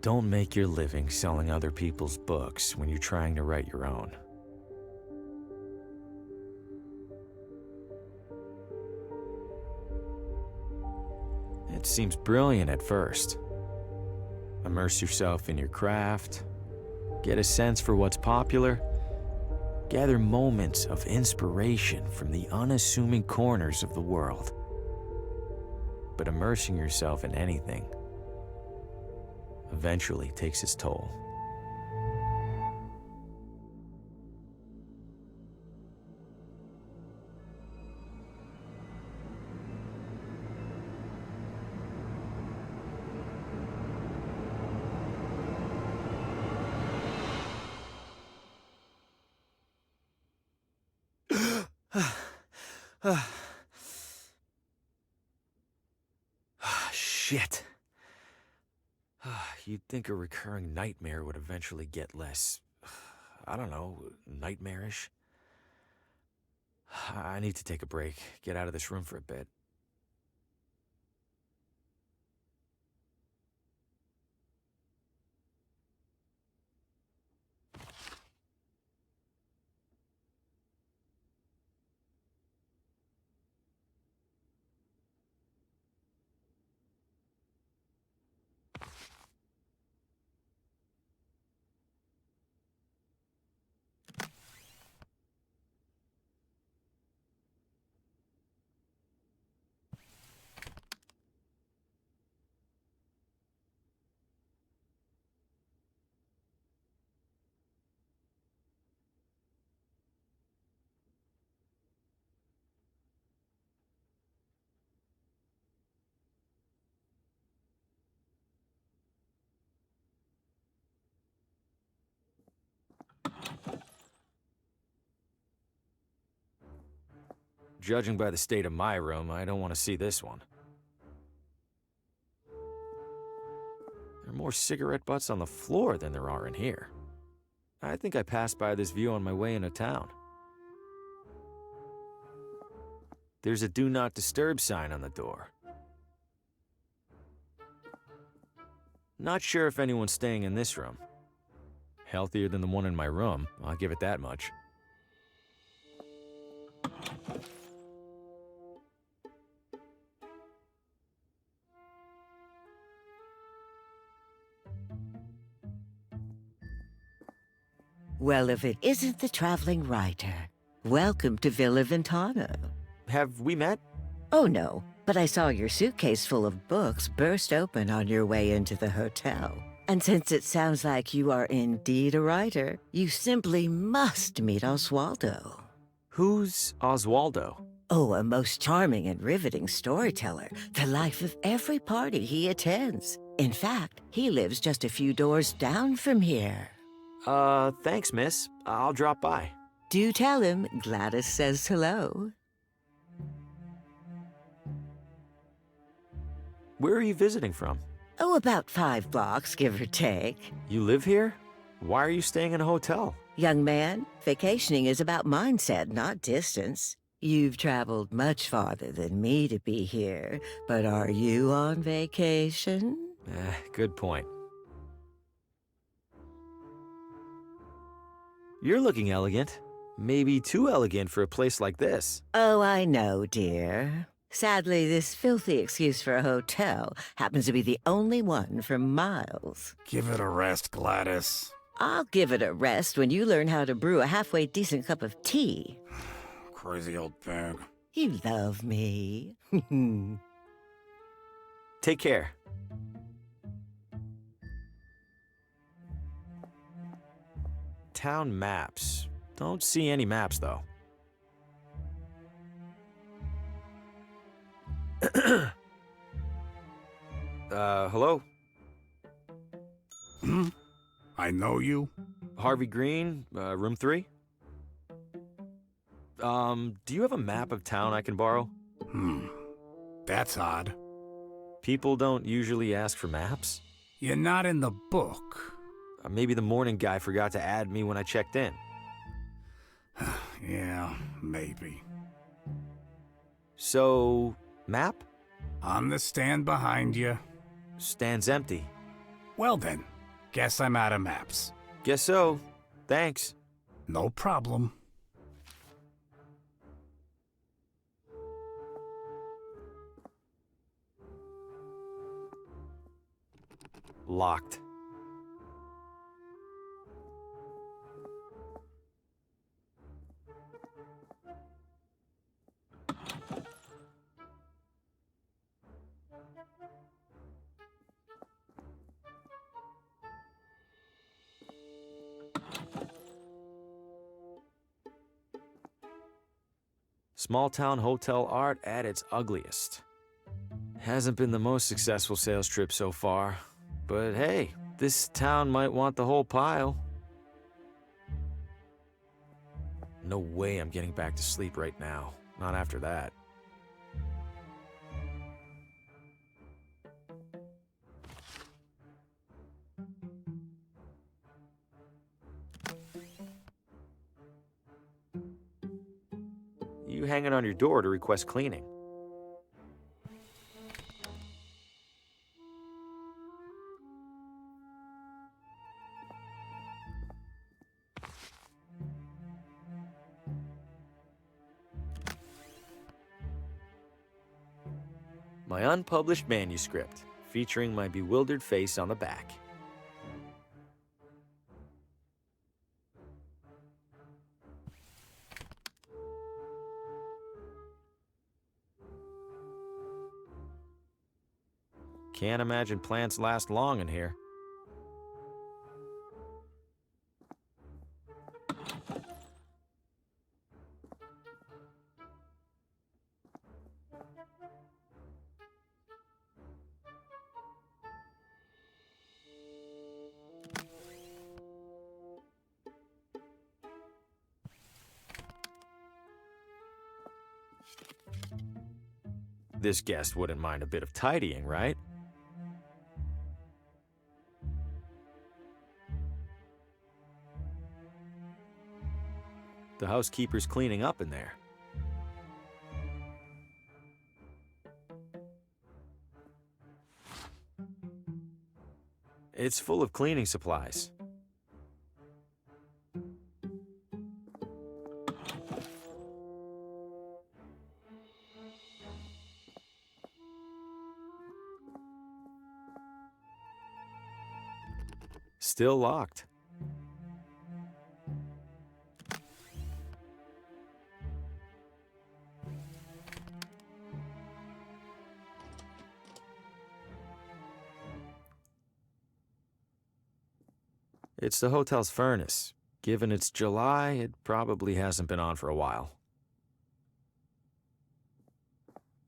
Don't make your living selling other people's books when you're trying to write your own. It seems brilliant at first. Immerse yourself in your craft, get a sense for what's popular, gather moments of inspiration from the unassuming corners of the world. But immersing yourself in anything eventually takes its toll. Shit. You'd think a recurring nightmare would eventually get less, I don't know, nightmarish. I need to take a break, get out of this room for a bit. Judging by the state of my room, I don't want to see this one. There are more cigarette butts on the floor than there are in here. I think I passed by this view on my way into town. There's a do not disturb sign on the door. Not sure if anyone's staying in this room. Healthier than the one in my room, I'll give it that much. Well, if it isn't the traveling writer, welcome to Villa Ventano. Have we met? Oh no, but I saw your suitcase full of books burst open on your way into the hotel. And since it sounds like you are indeed a writer, you simply must meet Oswaldo. Who's Oswaldo? Oh, a most charming and riveting storyteller, the life of every party he attends. In fact, he lives just a few doors down from here. Thanks, miss. I'll drop by. Do tell him Gladys says hello. Where are you visiting from? Oh, about 5 blocks, give or take. You live here? Why are you staying in a hotel? Young man, vacationing is about mindset, not distance. You've traveled much farther than me to be here, but are you on vacation? Good point. You're looking elegant. Maybe too elegant for a place like this. Oh, I know, dear. Sadly, this filthy excuse for a hotel happens to be the only one for miles. Give it a rest, Gladys. I'll give it a rest when you learn how to brew a halfway decent cup of tea. Crazy old thing. You love me. Take care. Town maps. Don't see any maps, though. Hello? I know you. Harvey Green, room 3? Do you have a map of town I can borrow? That's odd. People don't usually ask for maps. You're not in the book. Maybe the morning guy forgot to add me when I checked in. Yeah, maybe. So, map? On the stand behind you. Stands empty. Well then, guess I'm out of maps. Guess so. Thanks. No problem. Locked. Small town hotel art at its ugliest. Hasn't been the most successful sales trip so far, but hey, this town might want the whole pile. No way I'm getting back to sleep right now. Not after that. You hanging on your door to request cleaning. My unpublished manuscript, featuring my bewildered face on the back. Can't imagine plants last long in here. This guest wouldn't mind a bit of tidying, right? The housekeeper's cleaning up in there. It's full of cleaning supplies. Still locked. It's the hotel's furnace. Given it's July, it probably hasn't been on for a while.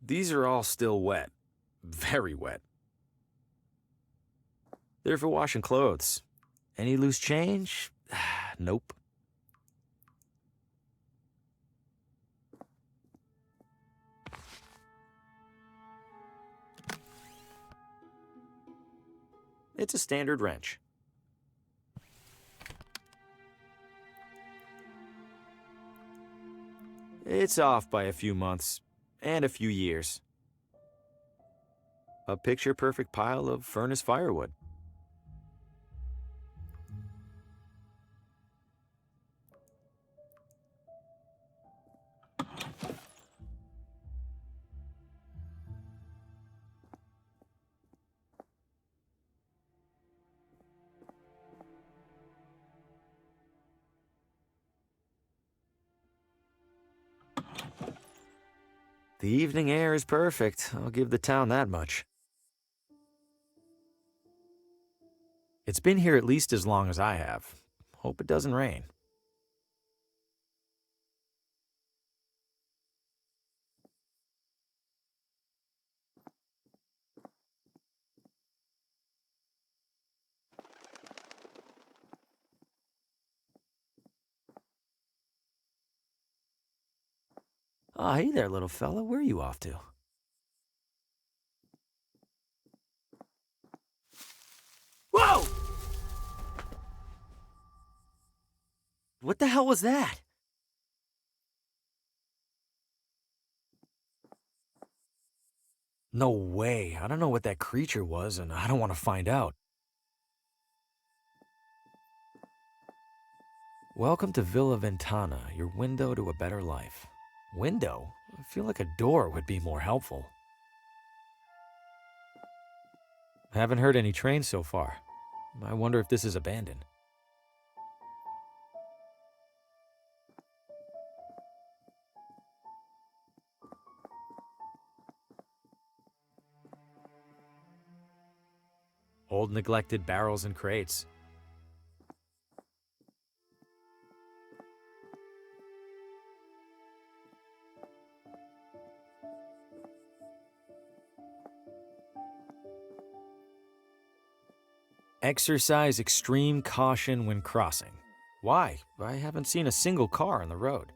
These are all still wet. Very wet. They're for washing clothes. Any loose change? Nope. It's a standard wrench. It's off by a few months and a few years. A picture-perfect pile of furnace firewood. The evening air is perfect. I'll give the town that much. It's been here at least as long as I have. Hope it doesn't rain. Oh, hey there, little fella. Where are you off to? Whoa! What the hell was that? No way. I don't know what that creature was, and I don't want to find out. Welcome to Villa Ventana, your window to a better life. Window? I feel like a door would be more helpful. Haven't heard any trains so far. I wonder if this is abandoned. Old neglected barrels and crates. Exercise extreme caution when crossing. Why? I haven't seen a single car on the road.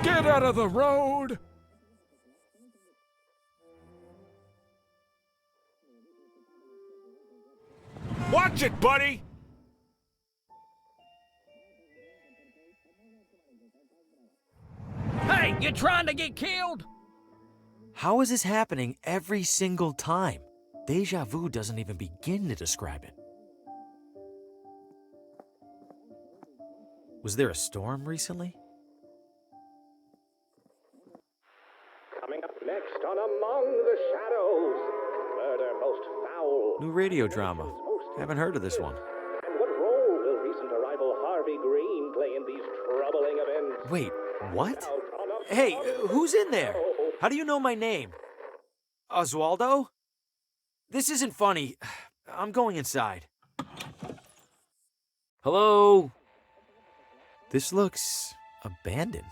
Get out of the road! Watch it, buddy! Hey, you trying to get killed? How is this happening every single time? Deja vu doesn't even begin to describe it. Was there a storm recently? Coming up next on Among the Shadows, murder most foul. New radio drama. Haven't heard of this one. And what role will recent arrival Harvey Green play in these troubling events? Wait, what? Out on a- Hey, who's in there? How do you know my name? Oswaldo? This isn't funny. I'm going inside. Hello? This looks abandoned.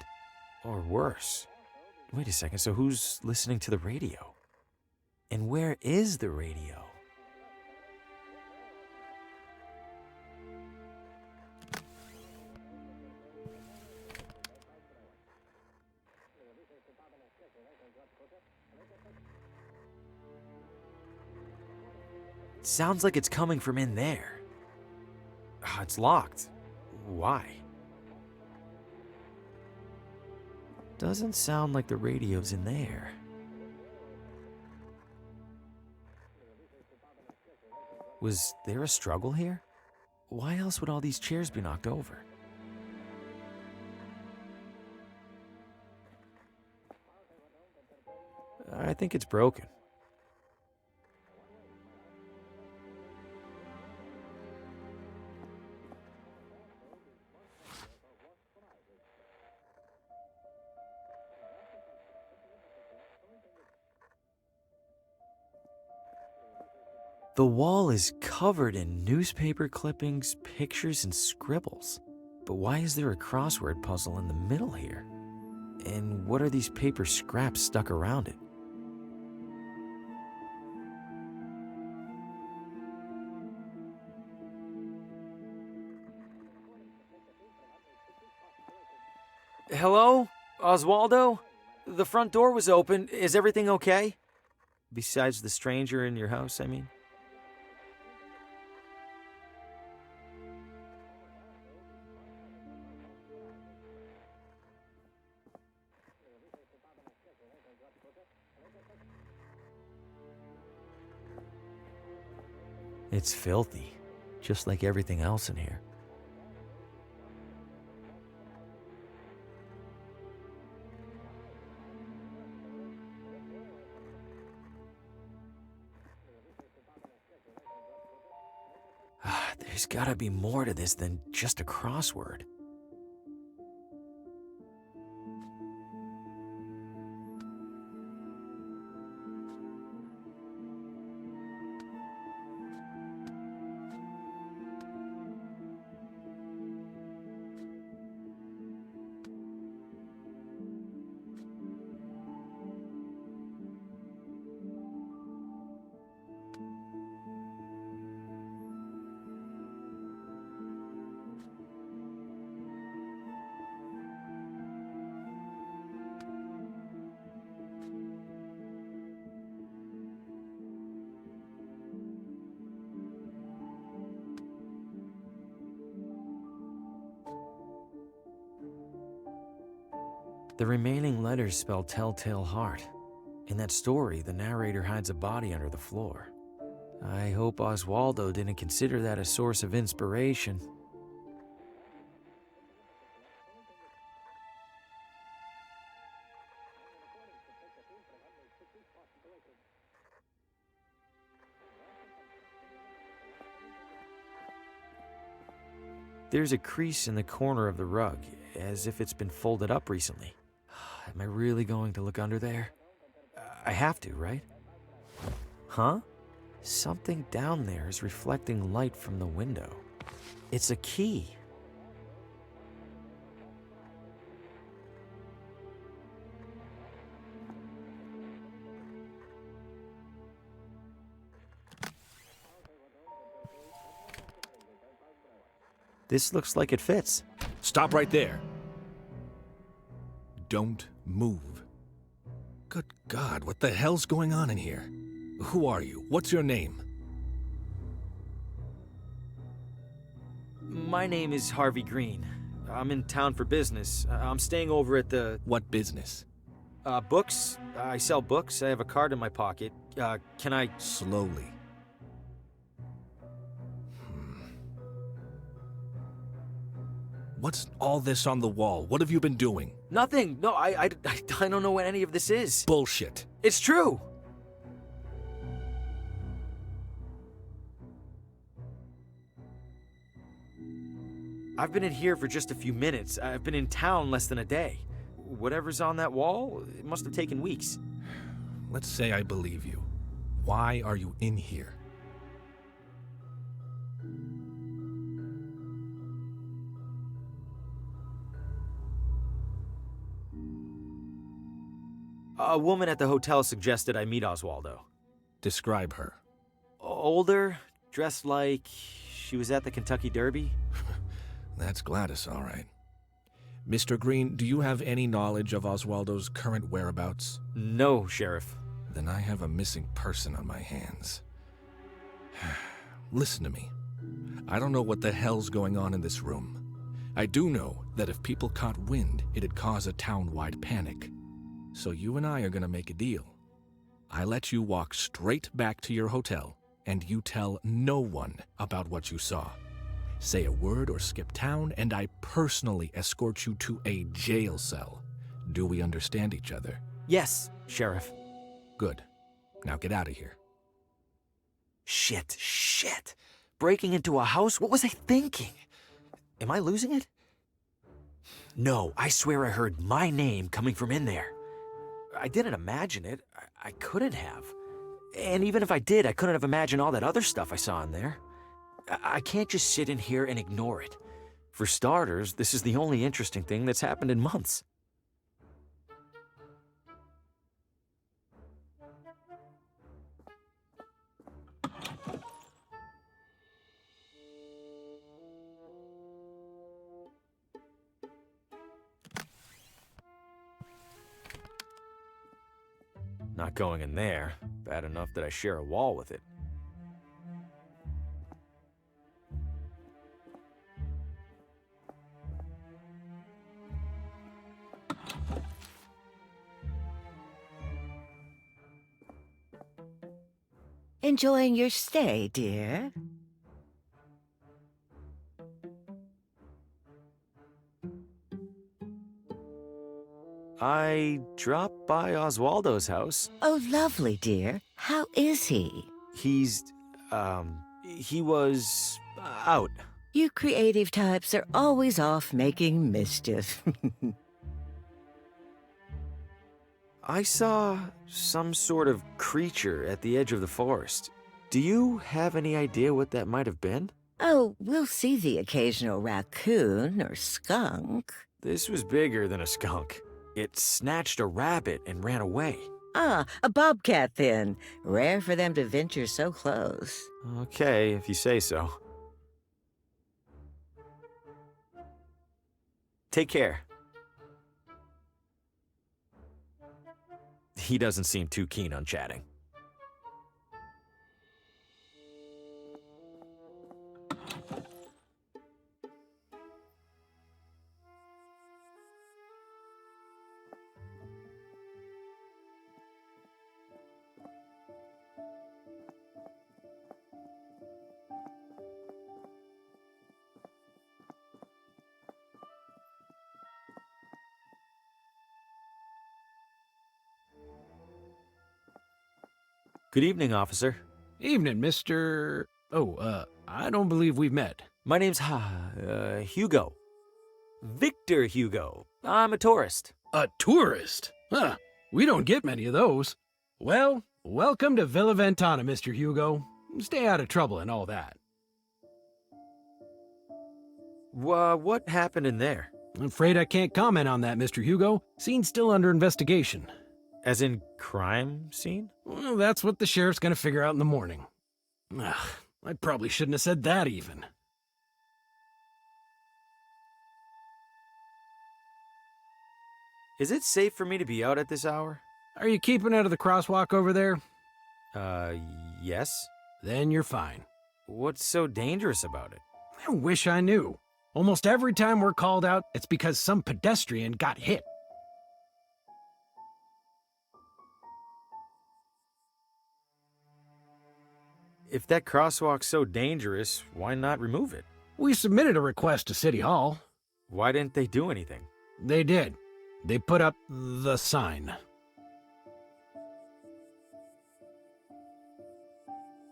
Or worse. Wait a second, so who's listening to the radio? And where is the radio? Sounds like it's coming from in there. It's locked. Why? Doesn't sound like the radio's in there. Was there a struggle here? Why else would all these chairs be knocked over? I think it's broken. The wall is covered in newspaper clippings, pictures, and scribbles. But why is there a crossword puzzle in the middle here? And what are these paper scraps stuck around it? Hello? Oswaldo? The front door was open. Is everything okay? Besides the stranger in your house, I mean. It's filthy, just like everything else in here. There's gotta be more to this than just a crossword. The remaining letters spell telltale heart. In that story, the narrator hides a body under the floor. I hope Oswaldo didn't consider that a source of inspiration. There's a crease in the corner of the rug, as if it's been folded up recently. Am I really going to look under there? I have to, right? Huh? Something down there is reflecting light from the window. It's a key. This looks like it fits. Stop right there. Don't move. Good God, what the hell's going on in here? Who are you? What's your name? My name is Harvey Green. I'm in town for business. I'm staying over at the... What business? Books. I sell books. I have a card in my pocket. Can I... Slowly. What's all this on the wall? What have you been doing? Nothing. No, I don't know what any of this is. Bullshit. It's true. I've been in here for just a few minutes. I've been in town less than a day. Whatever's on that wall, it must have taken weeks. Let's say I believe you. Why are you in here? A woman at the hotel suggested I meet Oswaldo. Describe her. Older, dressed like she was at the Kentucky Derby. That's Gladys, all right. Mr. Green, do you have any knowledge of Oswaldo's current whereabouts? No, Sheriff. Then I have a missing person on my hands. Listen to me. I don't know what the hell's going on in this room. I do know that if people caught wind, it'd cause a town-wide panic. So you and I are gonna make a deal. I let you walk straight back to your hotel, and you tell no one about what you saw. Say a word or skip town, and I personally escort you to a jail cell. Do we understand each other? Yes, Sheriff. Good. Now get out of here. Shit. Breaking into a house? What was I thinking? Am I losing it? No, I swear I heard my name coming from in there. I didn't imagine it. I couldn't have. And even if I did, I couldn't have imagined all that other stuff I saw in there. I can't just sit in here and ignore it. For starters, this is the only interesting thing that's happened in months. Not going in there. Bad enough that I share a wall with it. Enjoying your stay, dear? I dropped by Oswaldo's house. Oh, lovely, dear. How is he? He was out. You creative types are always off making mischief. I saw some sort of creature at the edge of the forest. Do you have any idea what that might have been? Oh, we'll see the occasional raccoon or skunk. This was bigger than a skunk. It snatched a rabbit and ran away. Ah, a bobcat then. Rare for them to venture so close. Okay, if you say so. Take care. He doesn't seem too keen on chatting. Good evening, officer. Evening, Mr. Oh, I don't believe we've met. My name's Hugo. Victor Hugo. I'm a tourist. A tourist? Huh. We don't get many of those. Well, welcome to Villa Ventana, Mr. Hugo. Stay out of trouble and all that. What happened in there? I'm afraid I can't comment on that, Mr. Hugo. Scene's still under investigation. As in crime scene? Well, that's what the sheriff's gonna figure out in the morning. Ugh, I probably shouldn't have said that even. Is it safe for me to be out at this hour? Are you keeping out of the crosswalk over there? Yes. Then you're fine. What's so dangerous about it? I wish I knew. Almost every time we're called out, it's because some pedestrian got hit. If that crosswalk's so dangerous, why not remove it? We submitted a request to City Hall. Why didn't they do anything? They did. They put up the sign.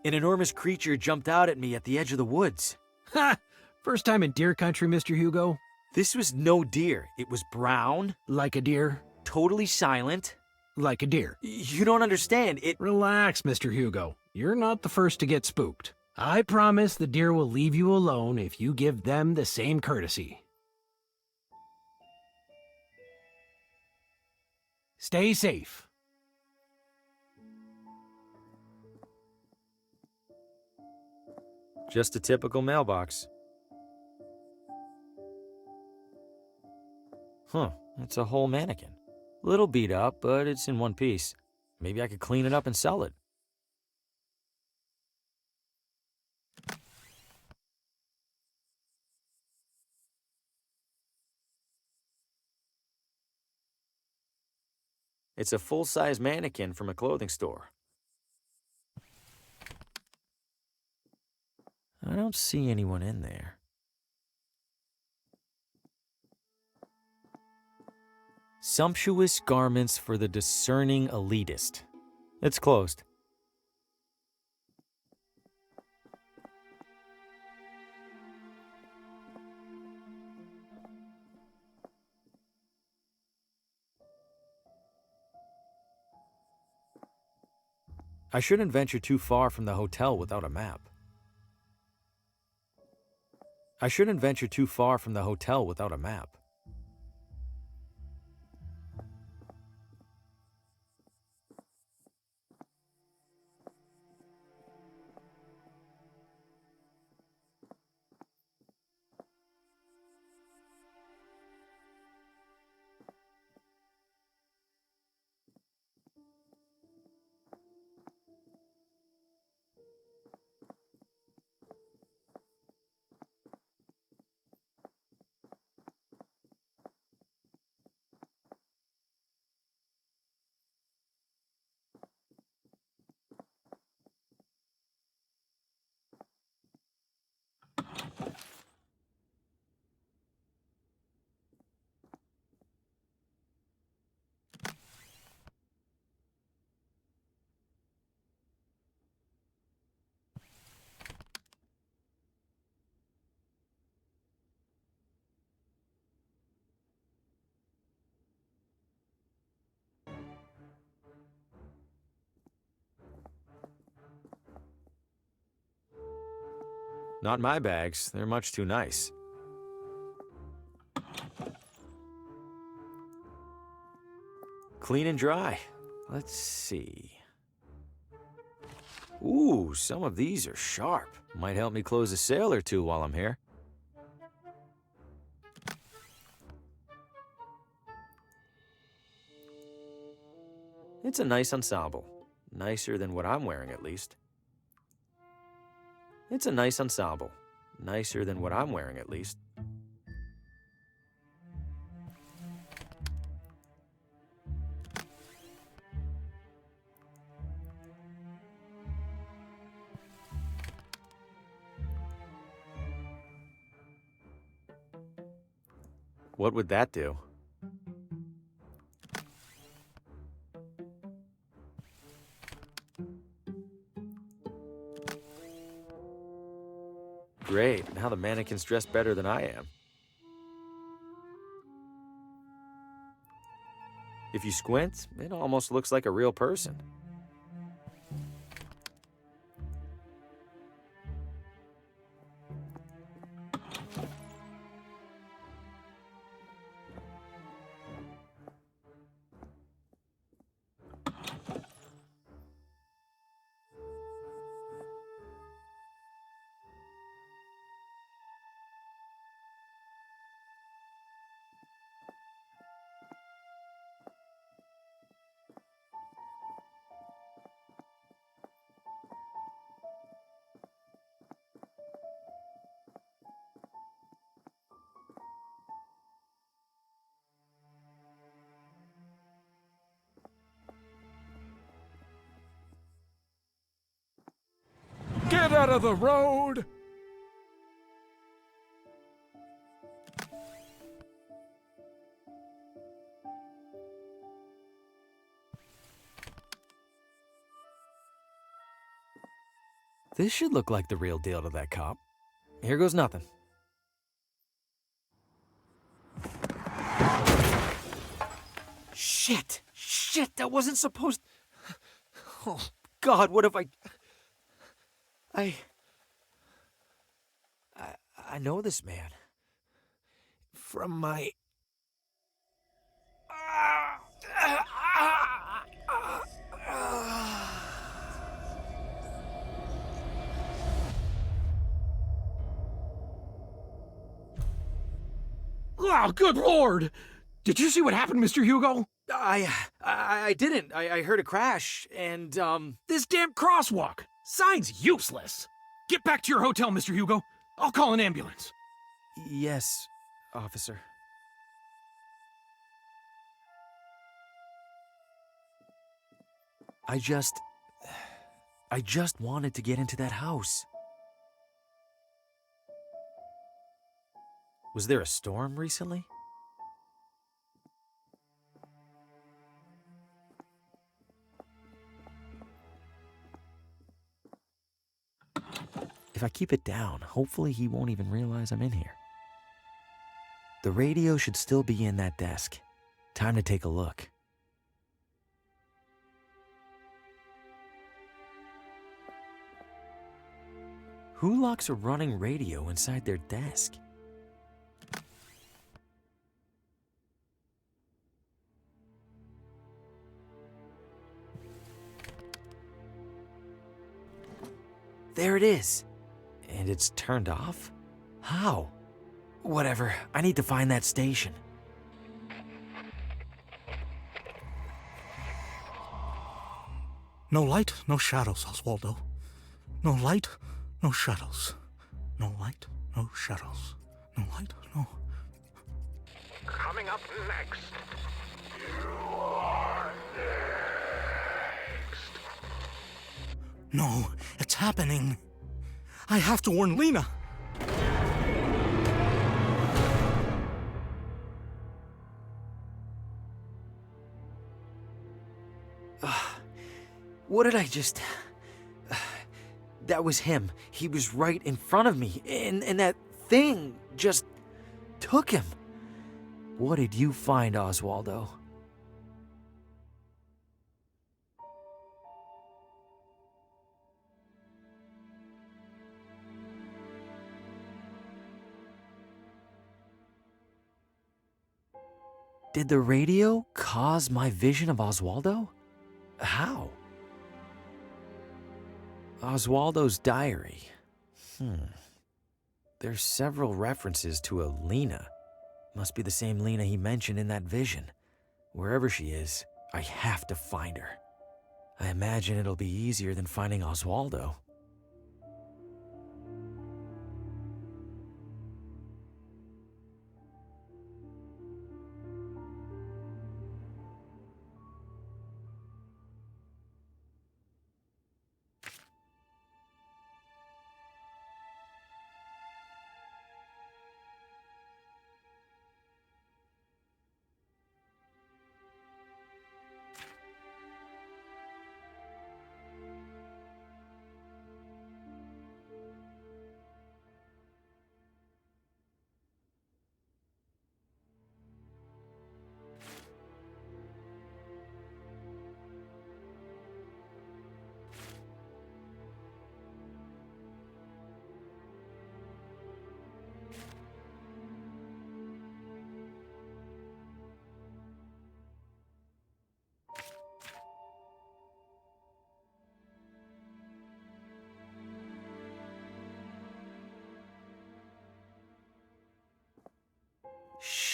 An enormous creature jumped out at me at the edge of the woods. Ha! First time in deer country, Mr. Hugo? This was no deer. It was brown, Like a deer? totally silent. Like a deer. You don't understand. Relax, Mr. Hugo. You're not the first to get spooked. I promise the deer will leave you alone if you give them the same courtesy. Stay safe. Just a typical mailbox. Huh, it's a whole mannequin. Little beat up, but it's in one piece. Maybe I could clean it up and sell it. It's a full-size mannequin from a clothing store. I don't see anyone in there. Sumptuous garments for the discerning elitist. It's closed. I shouldn't venture too far from the hotel without a map. I shouldn't venture too far from the hotel without a map. Not my bags. They're much too nice. Clean and dry. Let's see. Ooh, some of these are sharp. Might help me close a sale or two while I'm here. It's a nice ensemble. Nicer than what I'm wearing, at least. It's a nice ensemble. Nicer than what I'm wearing, at least. What would that do? great. Now the mannequin's dressed better than I am. If you squint, it almost looks like a real person. Get out of the road! This should look like the real deal to that cop. Here goes nothing. Shit! Shit, that wasn't supposed... Oh, God, what have I know this man. From my... Oh, good lord! Did you see what happened, Mr. Hugo? I didn't. I heard a crash, and, This damn crosswalk! Sign's useless! Get back to your hotel, Mr. Hugo. I'll call an ambulance. Yes, officer. I just wanted to get into that house. Was there a storm recently? If I keep it down, hopefully he won't even realize I'm in here. The radio should still be in that desk. Time to take a look. Who locks a running radio inside their desk? There it is. And it's turned off? How? Whatever, I need to find that station. No light, no shadows, Oswaldo. No light, no shadows. No light, no shadows. No light, no... Coming up next. You are next. No, it's happening. I have to warn Lena. What did I just... That was him. He was right in front of me, and that thing just took him. What did you find, Oswaldo? Did the radio cause my vision of Oswaldo? How? Oswaldo's diary. There's several references to a Lena. Must be the same Lena he mentioned in that vision. Wherever she is, I have to find her. I imagine it'll be easier than finding Oswaldo.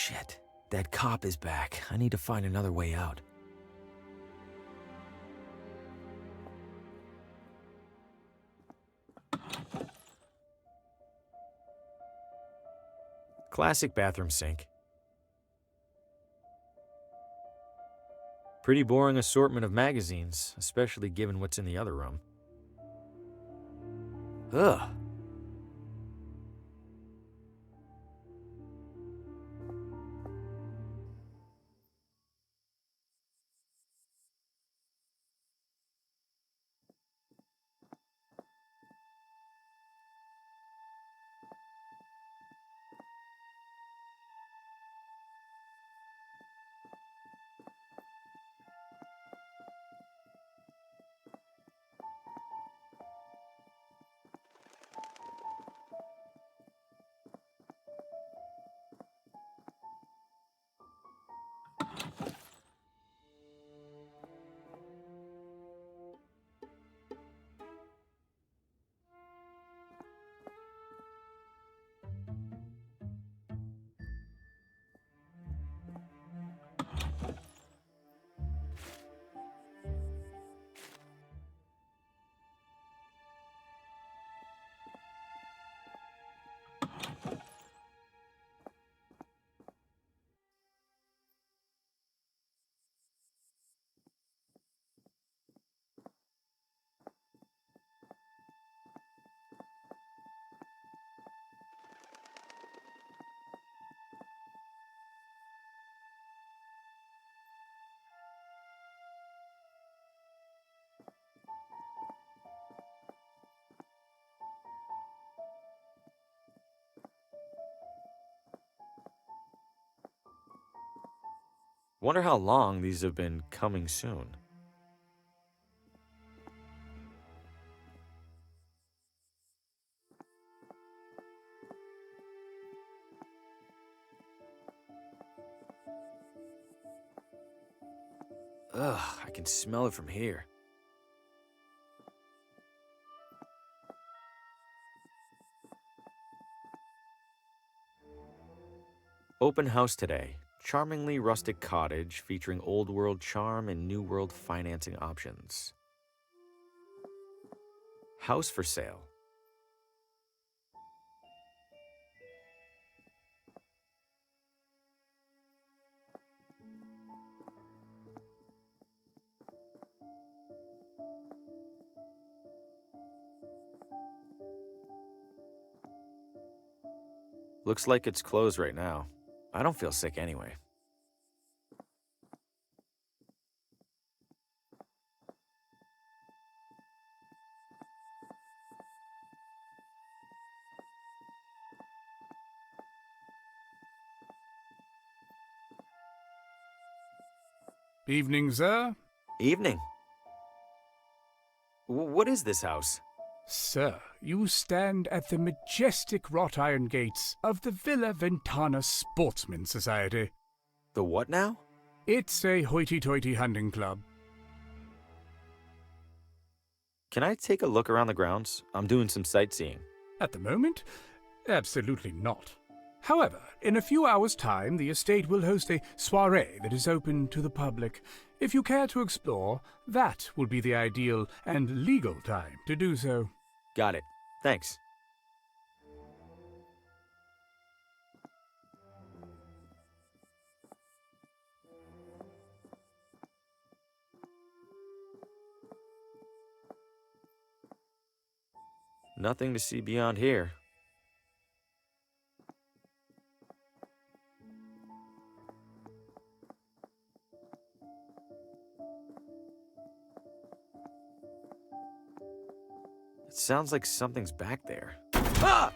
Shit. That cop is back. I need to find another way out. Classic bathroom sink. Pretty boring assortment of magazines, especially given what's in the other room. Ugh. Wonder how long these have been coming soon. Ugh, I can smell it from here. Open house today. Charmingly rustic cottage featuring old world charm and new world financing options. House for sale. Looks like it's closed right now. I don't feel sick anyway. Evening, sir. Evening. What is this house? Sir, you stand at the majestic wrought iron gates of the Villa Ventana Sportsman Society. The what now? It's a hoity-toity hunting club. Can I take a look around the grounds? I'm doing some sightseeing. At the moment, absolutely not. However, in a few hours' time, the estate will host a soirée that is open to the public. If you care to explore, that will be the ideal and legal time to do so. Got it. Thanks. Nothing to see beyond here. It sounds like something's back there. Ah!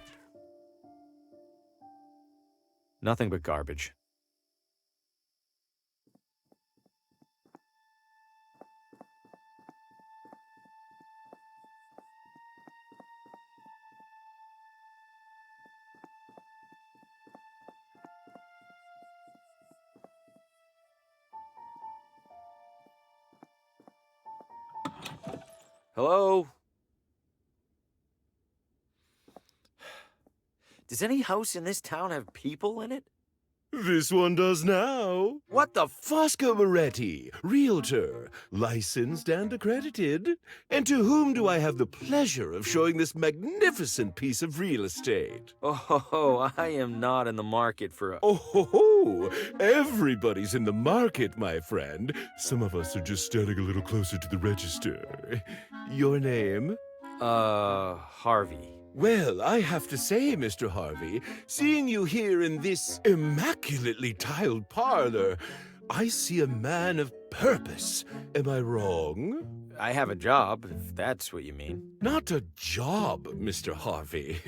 Nothing but garbage. Hello? Does any house in this town have people in it? This one does now. What the Fosca Moretti, realtor, licensed and accredited. And to whom do I have the pleasure of showing this magnificent piece of real estate? Oh, I am not in the market for a... Oh, ho, ho. Everybody's in the market, my friend. Some of us are just standing a little closer to the register. Your name? Harvey. Well, I have to say, Mr. Harvey, seeing you here in this immaculately tiled parlor, I see a man of purpose. Am I wrong? I have a job, if that's what you mean. Not a job, Mr. Harvey.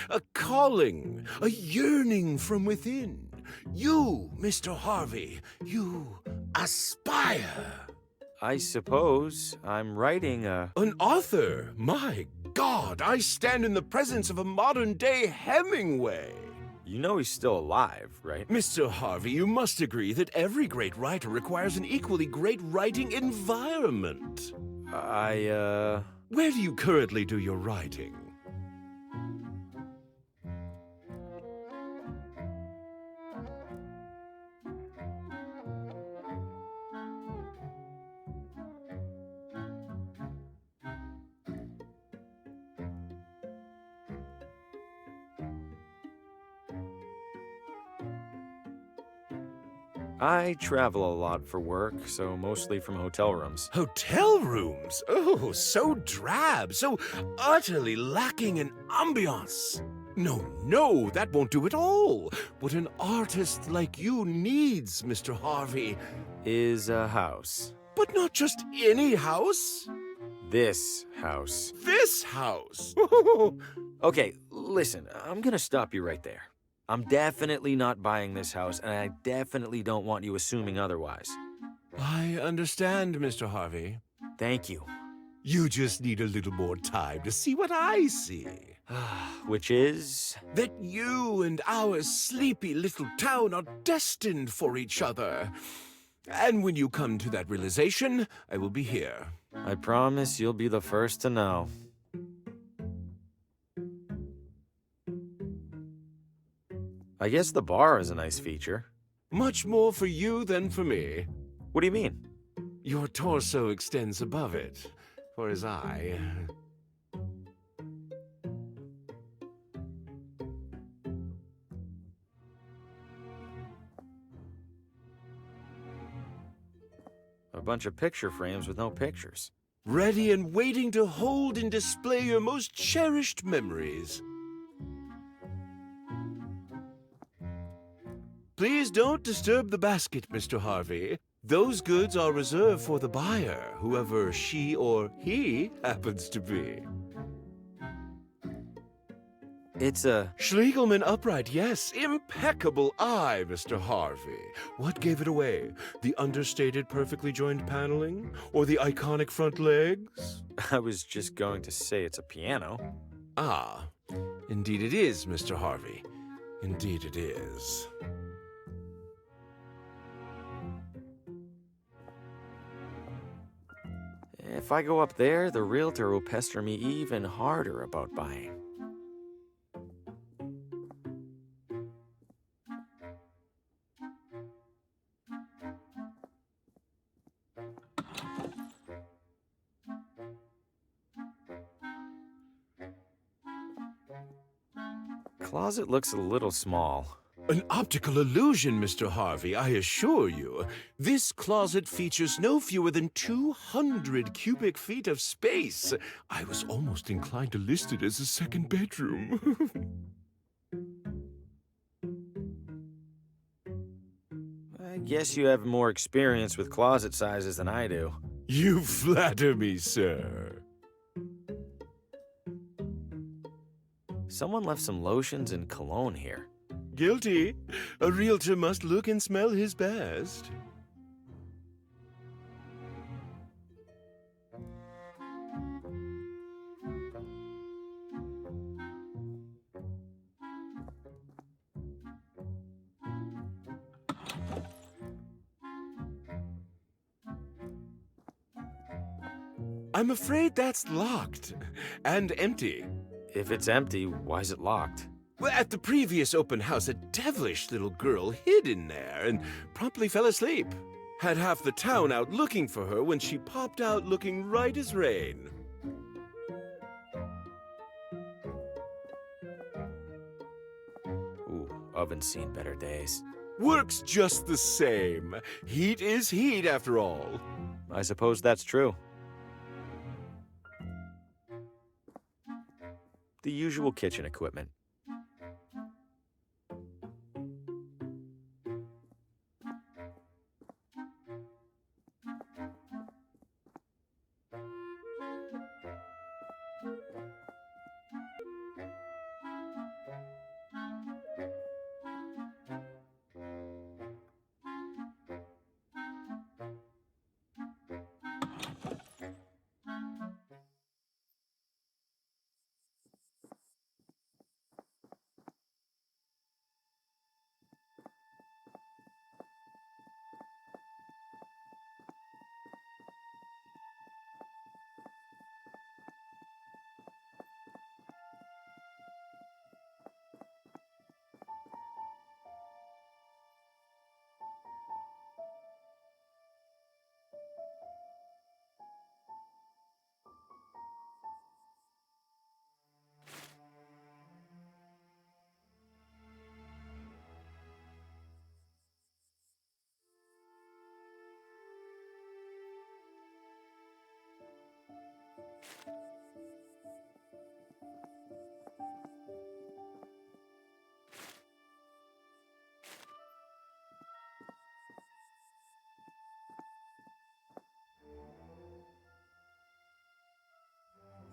A calling, a yearning from within. You, Mr. Harvey, you aspire. I suppose I'm writing a... An author? My God, I stand in the presence of a modern-day Hemingway. You know he's still alive, right? Mr. Harvey, you must agree that every great writer requires an equally great writing environment. Where do you currently do your writing? I travel a lot for work, so mostly from hotel rooms. Hotel rooms? Oh, so drab, so utterly lacking in ambiance. No, that won't do at all. What an artist like you needs, Mr. Harvey, Is a house. but not just any house. This house. This house. Okay, listen, I'm gonna stop you right there. I'm definitely not buying this house, and I definitely don't want you assuming otherwise. I understand, Mr. Harvey. Thank you. You just need a little more time to see what I see. Which is... That you and our sleepy little town are destined for each other. And when you come to that realization, I will be here. I promise you'll be the first to know. I guess the bar is a nice feature. Much more for you than for me. What do you mean? Your torso extends above it, for his eye. A bunch of picture frames with no pictures. Ready and waiting to hold and display your most cherished memories. Please don't disturb the basket, Mr. Harvey. Those goods are reserved for the buyer, whoever she or he happens to be. It's a... Schlegelman upright, yes. Impeccable eye, Mr. Harvey. What gave it away? The understated, perfectly joined paneling? Or the iconic front legs? I was just going to say it's a piano. Ah, indeed it is, Mr. Harvey. Indeed it is. If I go up there, the realtor will pester me even harder about buying. Closet looks a little small. An optical illusion, Mr. Harvey, I assure you. This closet features no fewer than 200 cubic feet of space. I was almost inclined to list it as a second bedroom. I guess you have more experience with closet sizes than I do. You flatter me, sir. Someone left some lotions and cologne here. Guilty. A realtor must look and smell his best. I'm afraid that's locked and empty. If it's empty, why is it locked? Well, at the previous open house, a devilish little girl hid in there and promptly fell asleep. Had half the town out looking for her when she popped out looking right as rain. Ooh, oven's seen better days. Works just the same. Heat is heat, after all. I suppose that's true. The usual kitchen equipment.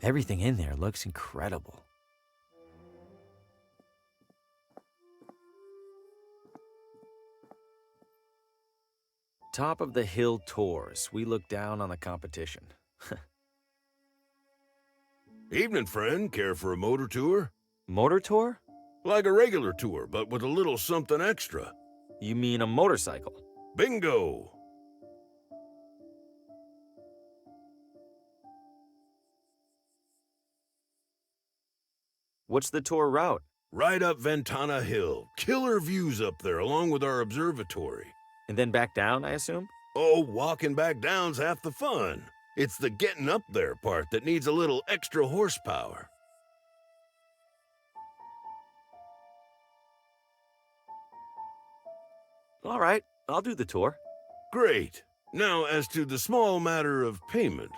Everything in there looks incredible. Top of the hill tours. We look down on the competition. Evening, friend. Care for a motor tour? Motor tour? Like a regular tour, but with a little something extra. You mean a motorcycle? Bingo! What's the tour route? Right up Ventana Hill. Killer views up there, along with our observatory. And then back down, I assume? Oh, walking back down's half the fun. It's the getting up there part that needs a little extra horsepower. All right, I'll do the tour. Great. Now, as to the small matter of payment.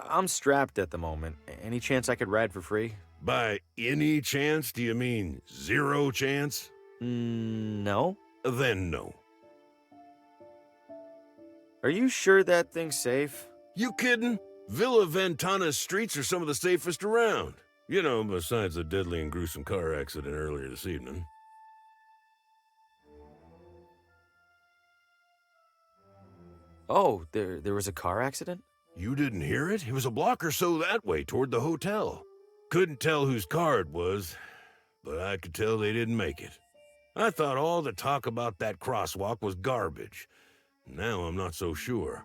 I'm strapped at the moment. Any chance I could ride for free? By any chance, do you mean zero chance? No. Then no. Are you sure that thing's safe? You kidding? Villa Ventana's streets are some of the safest around. You know, besides the deadly and gruesome car accident earlier this evening. Oh, there was a car accident? You didn't hear it? It was a block or so that way, toward the hotel. Couldn't tell whose car it was, but I could tell they didn't make it. I thought all the talk about that crosswalk was garbage. Now I'm not so sure.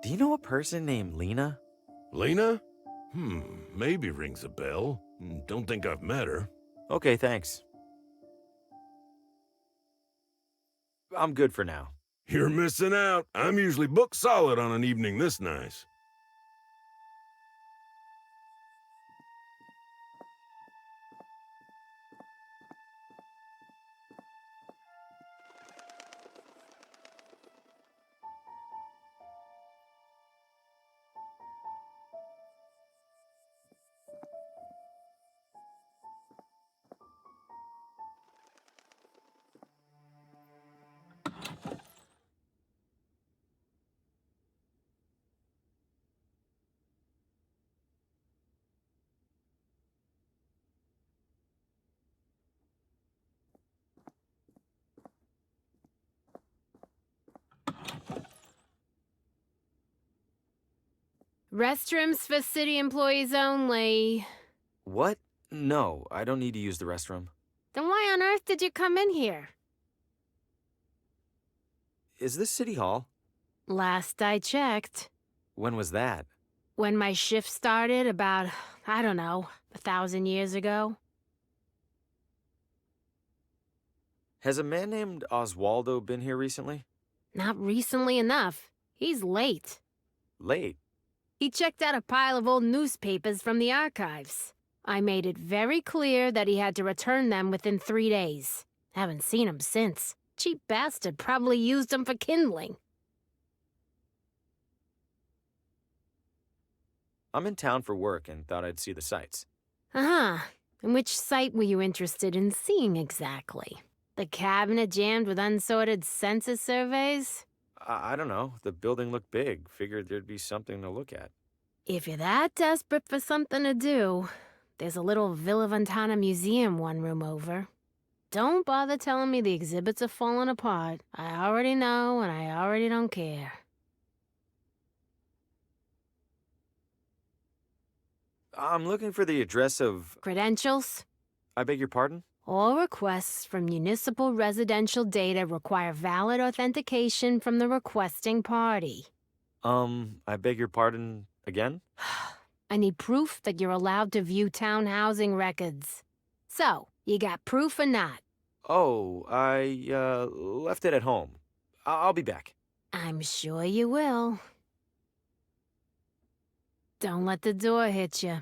Do you know a person named Lena? Lena? Maybe rings a bell. Don't think I've met her. Okay, thanks. I'm good for now. You're missing out. I'm usually booked solid on an evening this nice. Restrooms for city employees only. What? No, I don't need to use the restroom. Then why on earth did you come in here? Is this City Hall? Last I checked. When was that? When my shift started about, I don't know, 1,000 years ago. Has a man named Oswaldo been here recently? Not recently enough. He's late. Late? He checked out a pile of old newspapers from the archives. I made it very clear that he had to return them within 3 days. Haven't seen him since. Cheap bastard probably used them for kindling. I'm in town for work and thought I'd see the sights. Uh-huh. And which site were you interested in seeing exactly? The cabinet jammed with unsorted census surveys? I don't know. The building looked big. Figured there'd be something to look at. If you're that desperate for something to do, there's a little Villa Ventana museum 1 room over. Don't bother telling me the exhibits are falling apart. I already know, and I already don't care. I'm looking for the address of... Credentials? I beg your pardon? All requests from municipal residential data require valid authentication from the requesting party. I beg your pardon again? I need proof that you're allowed to view town housing records. So, you got proof or not? Oh, I, left it at home. I'll be back. I'm sure you will. Don't let the door hit you.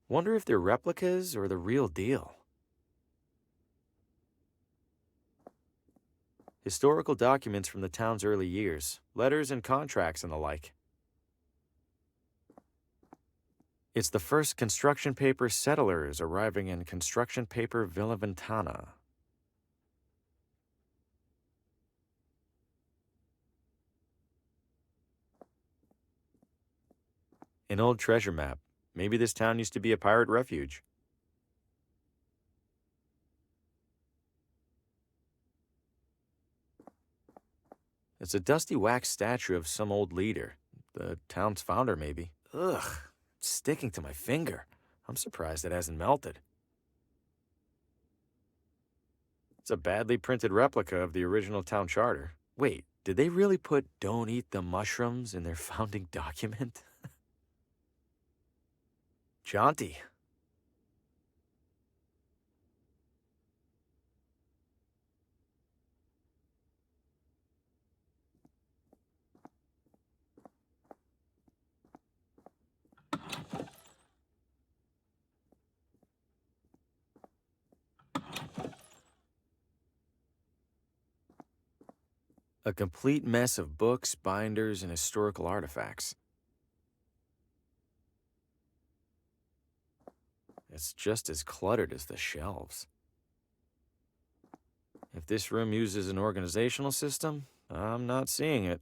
Wonder if they're replicas or the real deal. Historical documents from the town's early years, letters and contracts and the like. It's the first construction paper settlers arriving in construction paper Villa Ventana. An old treasure map. Maybe this town used to be a pirate refuge. It's a dusty wax statue of some old leader. The town's founder, maybe. Ugh, it's sticking to my finger. I'm surprised it hasn't melted. It's a badly printed replica of the original town charter. Wait, did they really put "don't eat the mushrooms" in their founding document? Jaunty. A complete mess of books, binders, and historical artifacts. It's just as cluttered as the shelves. If this room uses an organizational system, I'm not seeing it.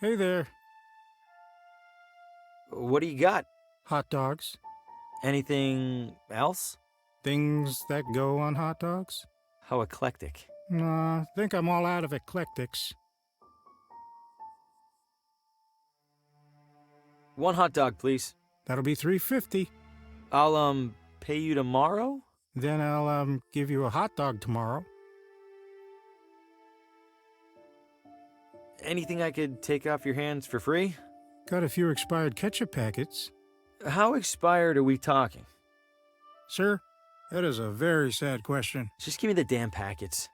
Hey there. What do you got? Hot dogs. Anything else? Things that go on hot dogs? How eclectic. Nah, think I'm all out of eclectics. 1 hot dog, please. That'll be $3.50. I'll, pay you tomorrow? Then I'll, give you a hot dog tomorrow. Anything I could take off your hands for free? Got a few expired ketchup packets. How expired are we talking? Sir, that is a very sad question. Just give me the damn packets.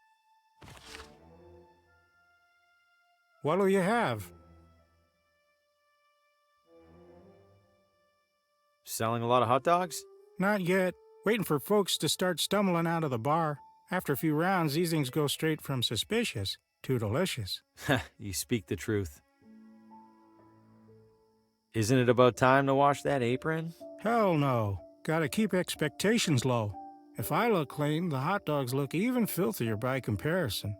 What'll you have? Selling a lot of hot dogs? Not yet. Waiting for folks to start stumbling out of the bar. After a few rounds, these things go straight from suspicious to delicious. You speak the truth. Isn't it about time to wash that apron? Hell no. Gotta keep expectations low. If I look clean, the hot dogs look even filthier by comparison.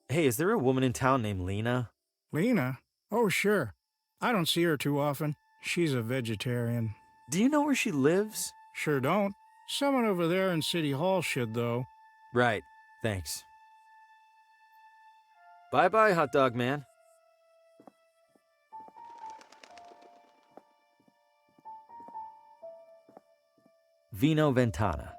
Hey, is there a woman in town named Lena? Lena? Oh, sure. I don't see her too often. She's a vegetarian. Do you know where she lives? Sure don't. Someone over there in City Hall should, though. Right. Thanks. Bye-bye, hot dog man. Vino Ventana.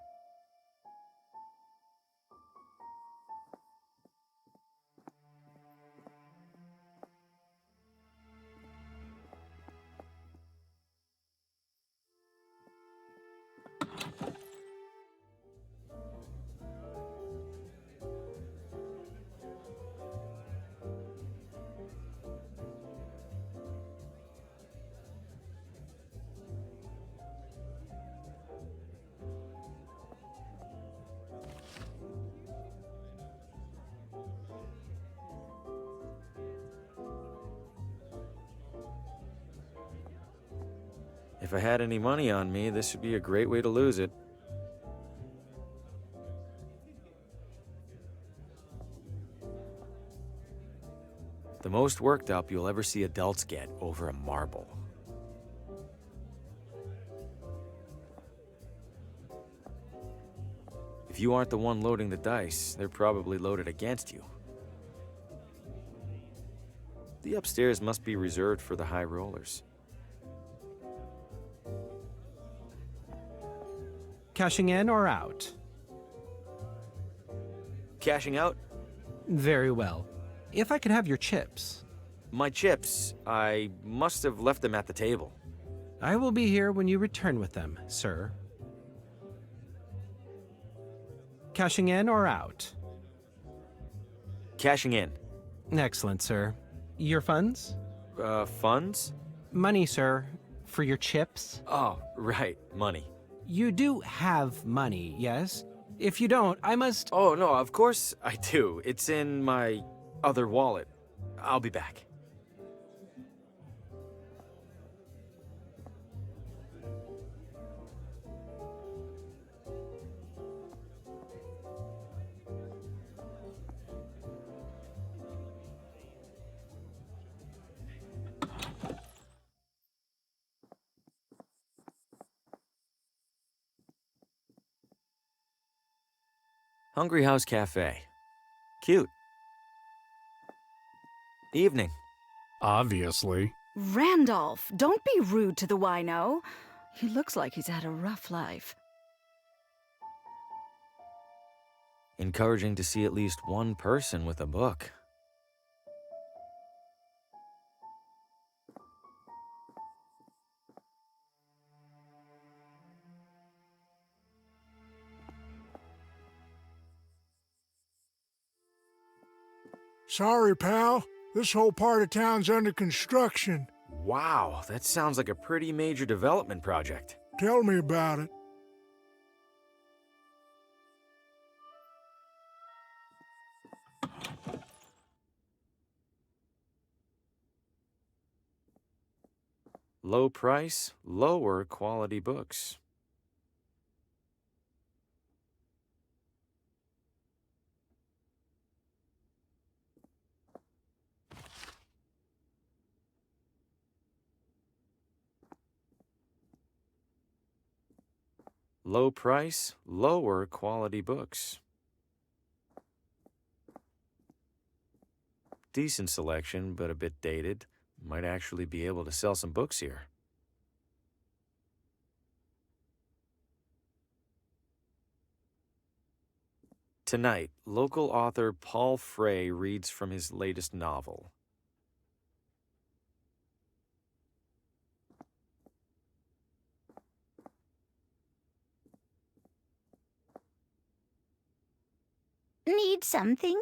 If I had any money on me, this would be a great way to lose it. The most worked up you'll ever see adults get over a marble. If you aren't the one loading the dice, they're probably loaded against you. The upstairs must be reserved for the high rollers. Cashing in or out? Cashing out? Very well. If I could have your chips. My chips, I must have left them at the table. I will be here when you return with them, sir. Cashing in or out? Cashing in. Excellent, sir. Your funds? Funds? Money, sir. For your chips? Oh, right, money. You do have money, yes? If you don't, I must... Oh, no, of course I do. It's in my other wallet. I'll be back. Hungry House Cafe. Cute. Evening. Obviously. Randolph, don't be rude to the wino. He looks like he's had a rough life. Encouraging to see at least one person with a book. Sorry, pal. This whole part of town's under construction. Wow, that sounds like a pretty major development project. Tell me about it. Low price, lower quality books. Low price, lower quality books. Decent selection, but a bit dated. Might actually be able to sell some books here. Tonight, local author Paul Frey reads from his latest novel. Need something?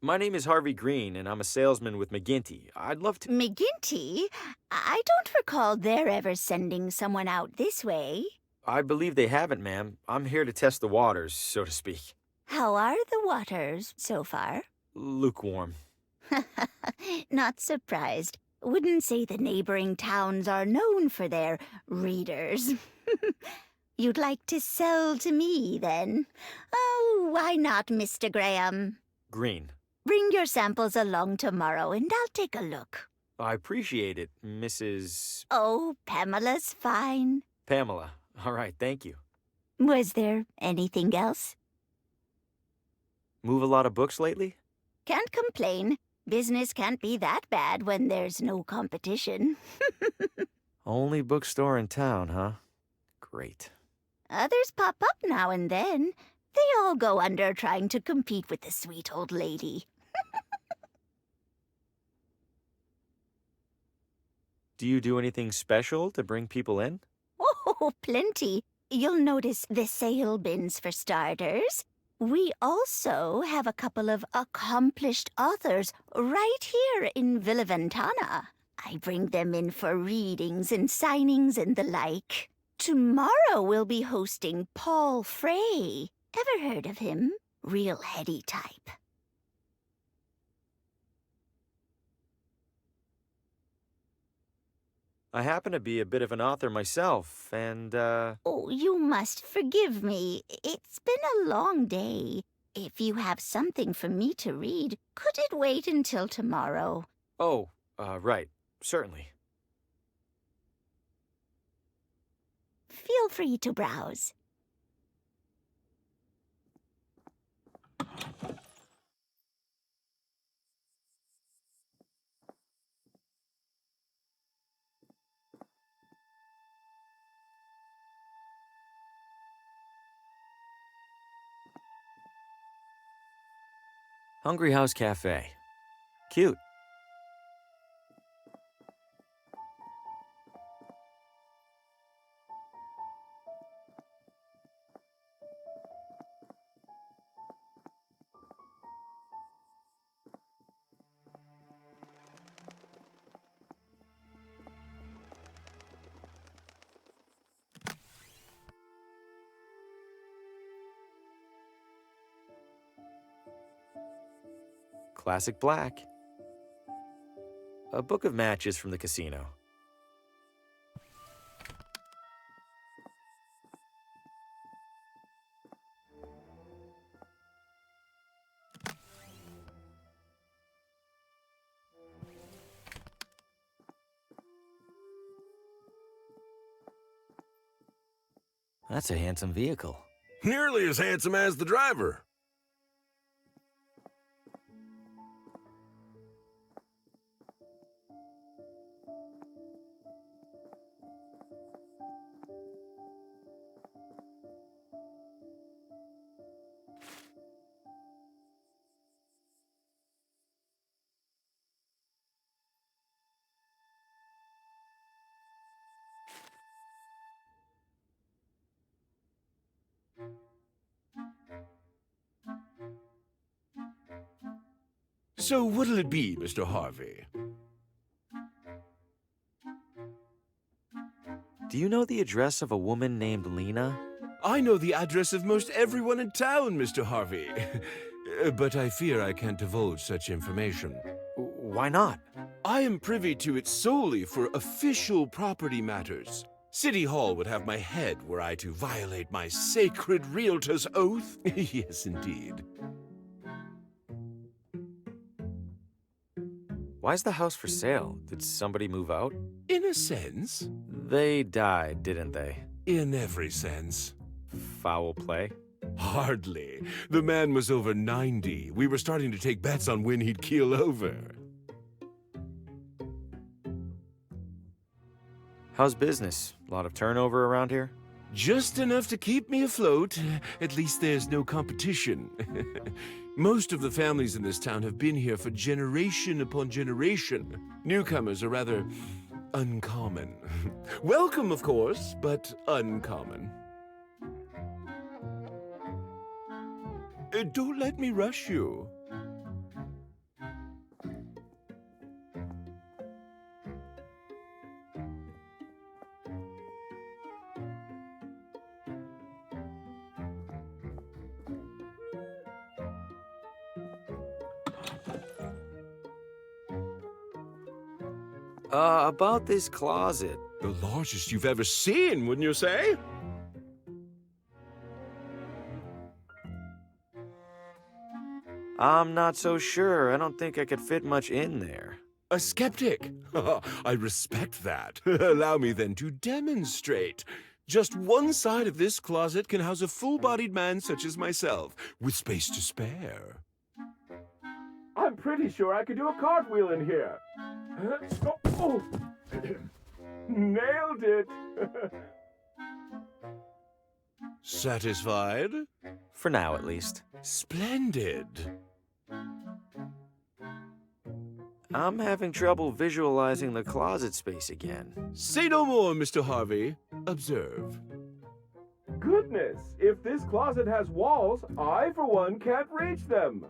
My name is Harvey Green, and I'm a salesman with McGinty. I'd love to... McGinty? I don't recall their ever sending someone out this way. I believe they haven't, ma'am. I'm here to test the waters, so to speak. How are the waters so far? Lukewarm. Not surprised. Wouldn't say the neighboring towns are known for their readers. You'd like to sell to me, then? Oh, why not, Mr. Graham? Green. Bring your samples along tomorrow and I'll take a look. I appreciate it, Mrs. Oh, Pamela's fine. Pamela. All right, thank you. Was there anything else? Move a lot of books lately? Can't complain. Business can't be that bad when there's no competition. Only bookstore in town, huh? Great. Others pop up now and then. They all go under trying to compete with the sweet old lady. Do you do anything special to bring people in? Oh, plenty. You'll notice the sale bins for starters. We also have a couple of accomplished authors right here in Villaventana. I bring them in for readings and signings and the like. Tomorrow we'll be hosting Paul Frey. Ever heard of him? Real heady type. I happen to be a bit of an author myself, and, Oh, you must forgive me. It's been a long day. If you have something for me to read, could it wait until tomorrow? Oh, right. Certainly. Feel free to browse. Hungry House Cafe. Cute. Classic black. A book of matches from the casino. That's a handsome vehicle. Nearly as handsome as the driver. So what'll it be, Mr. Harvey? Do you know the address of a woman named Lena? I know the address of most everyone in town, Mr. Harvey. But I fear I can't divulge such information. Why not? I am privy to it solely for official property matters. City Hall would have my head were I to violate my sacred realtor's oath. Yes, indeed. Why's the house for sale? Did somebody move out? In a sense. They died, didn't they? In every sense. Foul play? Hardly. The man was over 90. We were starting to take bets on when he'd keel over. How's business? A lot of turnover around here? Just enough to keep me afloat. At least there's no competition. Most of the families in this town have been here for generation upon generation. Newcomers are rather uncommon. Welcome, of course, but uncommon. Don't let me rush you. About this closet. The largest you've ever seen, wouldn't you say? I'm not so sure. I don't think I could fit much in there. A skeptic? I respect that. Allow me then to demonstrate. Just one side of this closet can house a full-bodied man such as myself, with space to spare. I'm pretty sure I could do a cartwheel in here. Oh. Nailed it. Satisfied? For now, at least. Splendid. I'm having trouble visualizing the closet space again. Say no more, Mr. Harvey. Observe. Goodness, if this closet has walls, I, for one, can't reach them.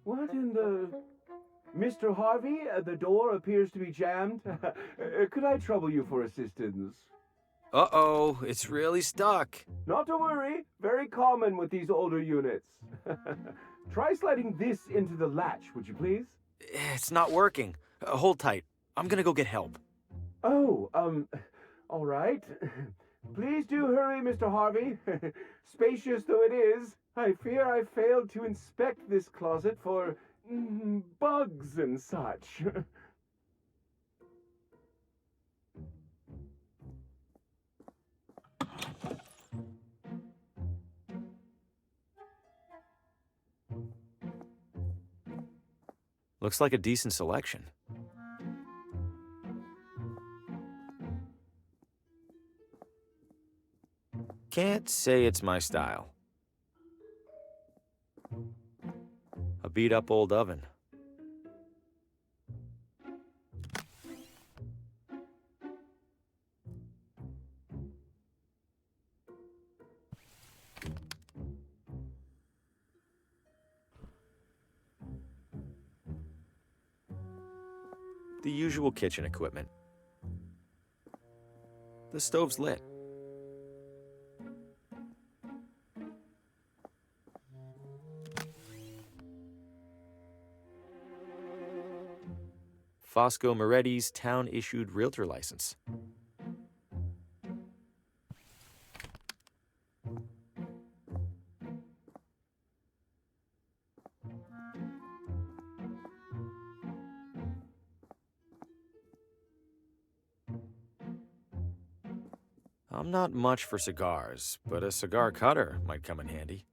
What in the... Mr. Harvey, the door appears to be jammed. Could I trouble you for assistance? Uh-oh, it's really stuck. Not to worry. Very common with these older units. Try sliding this into the latch, would you please? It's not working. Hold tight. I'm gonna go get help. Oh, all right. Please do hurry, Mr. Harvey. Spacious though it is, I fear I failed to inspect this closet for bugs and such. Looks like a decent selection. Can't say it's my style. A beat-up old oven. The usual kitchen equipment. The stove's lit. Fosco Moretti's town-issued realtor license. I'm not much for cigars, but a cigar cutter might come in handy.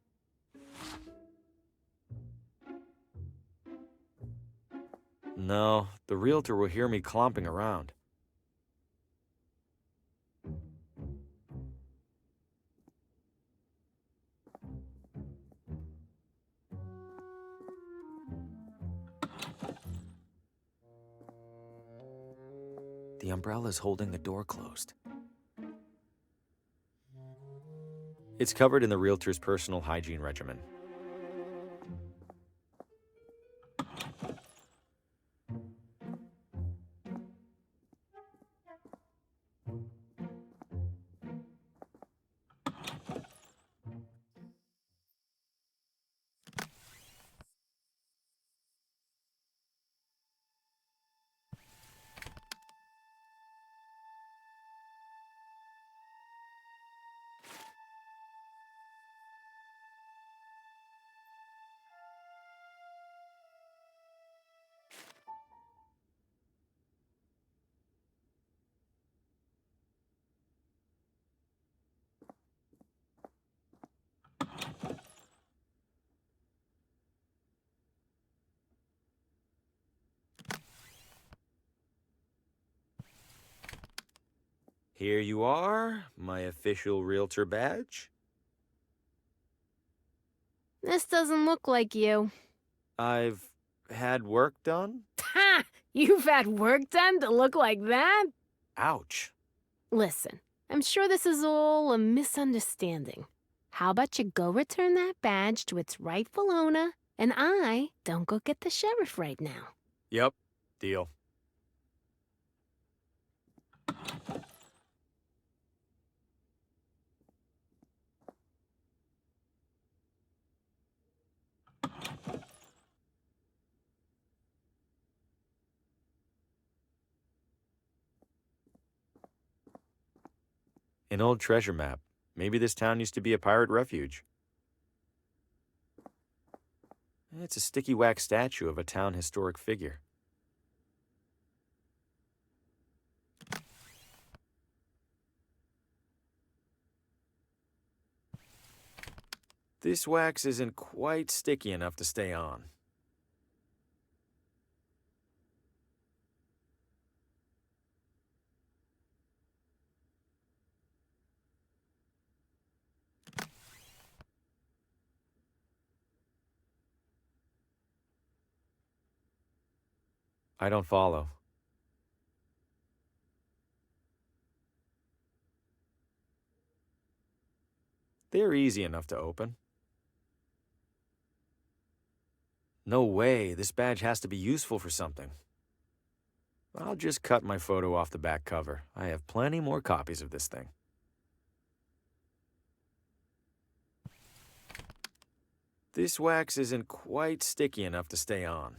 No, the realtor will hear me clomping around. The umbrella's holding the door closed. It's covered in the realtor's personal hygiene regimen. Here you are, my official realtor badge. This doesn't look like you. I've had work done? Ha! You've had work done to look like that? Ouch. Listen, I'm sure this is all a misunderstanding. How about you go return that badge to its rightful owner, and I don't go get the sheriff right now. Yep, deal. An old treasure map. Maybe this town used to be a pirate refuge. It's a sticky wax statue of a town historic figure. This wax isn't quite sticky enough to stay on. I don't follow. They're easy enough to open. No way, this badge has to be useful for something. I'll just cut my photo off the back cover. I have plenty more copies of this thing. This wax isn't quite sticky enough to stay on.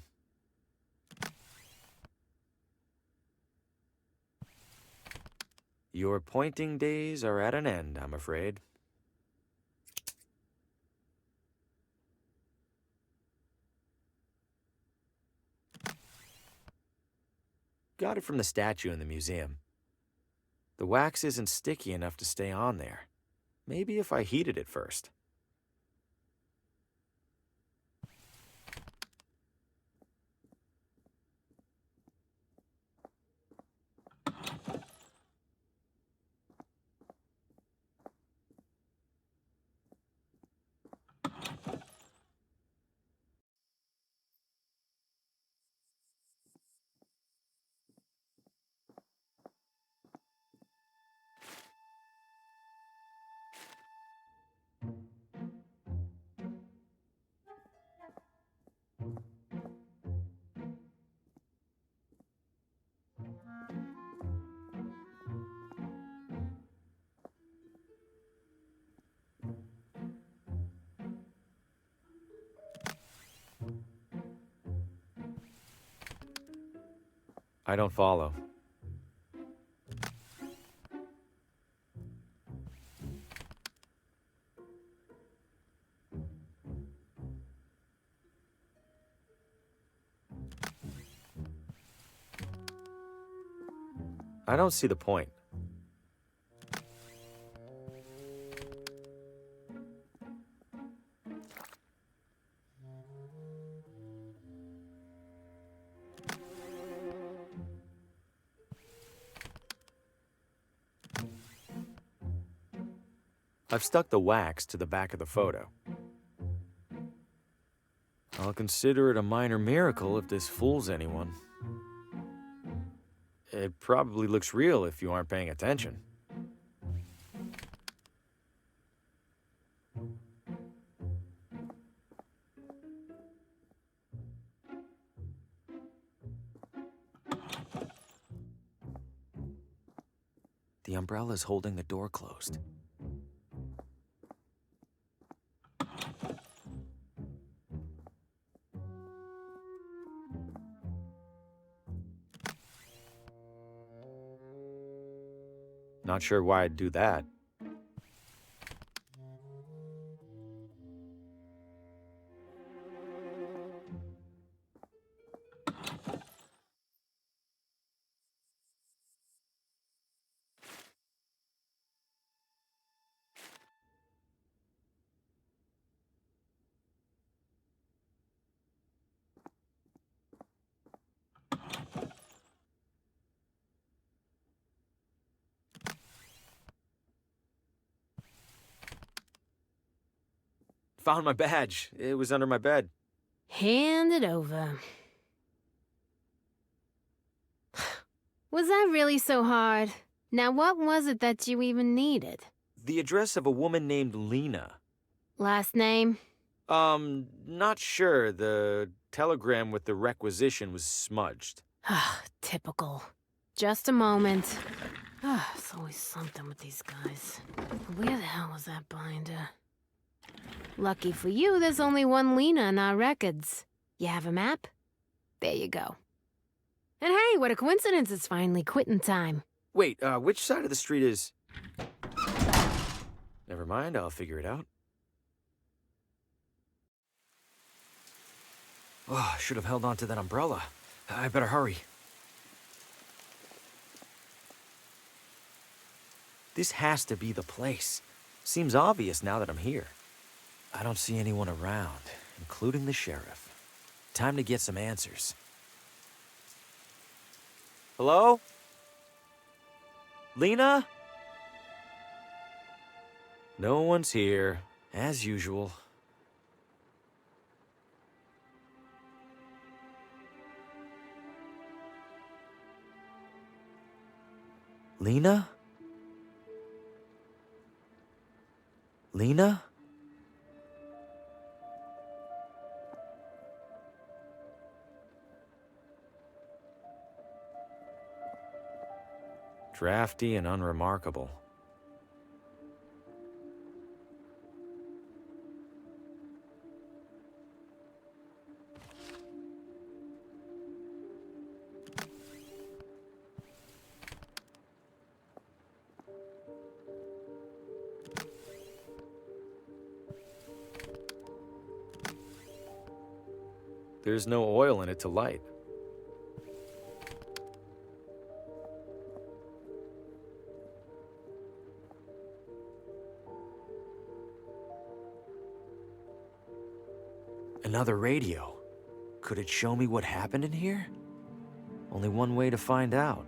Your pointing days are at an end, I'm afraid. Got it from the statue in the museum. The wax isn't sticky enough to stay on there. Maybe if I heated it first. I don't follow. I don't see the point. I've stuck the wax to the back of the photo. I'll consider it a minor miracle if this fools anyone. It probably looks real if you aren't paying attention. The umbrella's holding the door closed. Not sure why I'd do that. Found my badge. It was under my bed. Hand it over. Was that really so hard? Now, what was it that you even needed? The address of a woman named Lena. Last name? Not sure. The telegram with the requisition was smudged. Typical. Just a moment. It's always something with these guys. Where the hell was that binder? Lucky for you, there's only one Lena in our records. You have a map? There you go. And hey, what a coincidence, it's finally quitting time. Wait, which side of the street is... Never mind, I'll figure it out. Oh, I should have held on to that umbrella. I better hurry. This has to be the place. Seems obvious now that I'm here. I don't see anyone around, including the sheriff. Time to get some answers. Hello? Lena? No one's here, as usual. Lena? Lena? Drafty and unremarkable. There's no oil in it to light. Another radio. Could it show me what happened in here? Only one way to find out.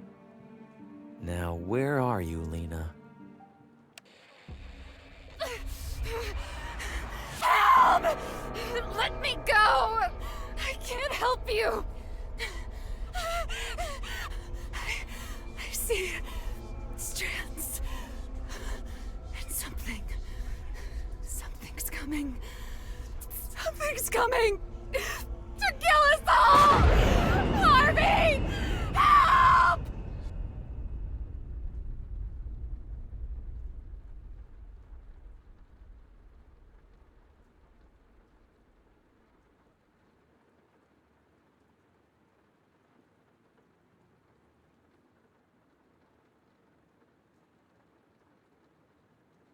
Now, where are you, Lena? Help! Let me go! I can't help you! I see strands. And something's coming. Something's coming to kill us all!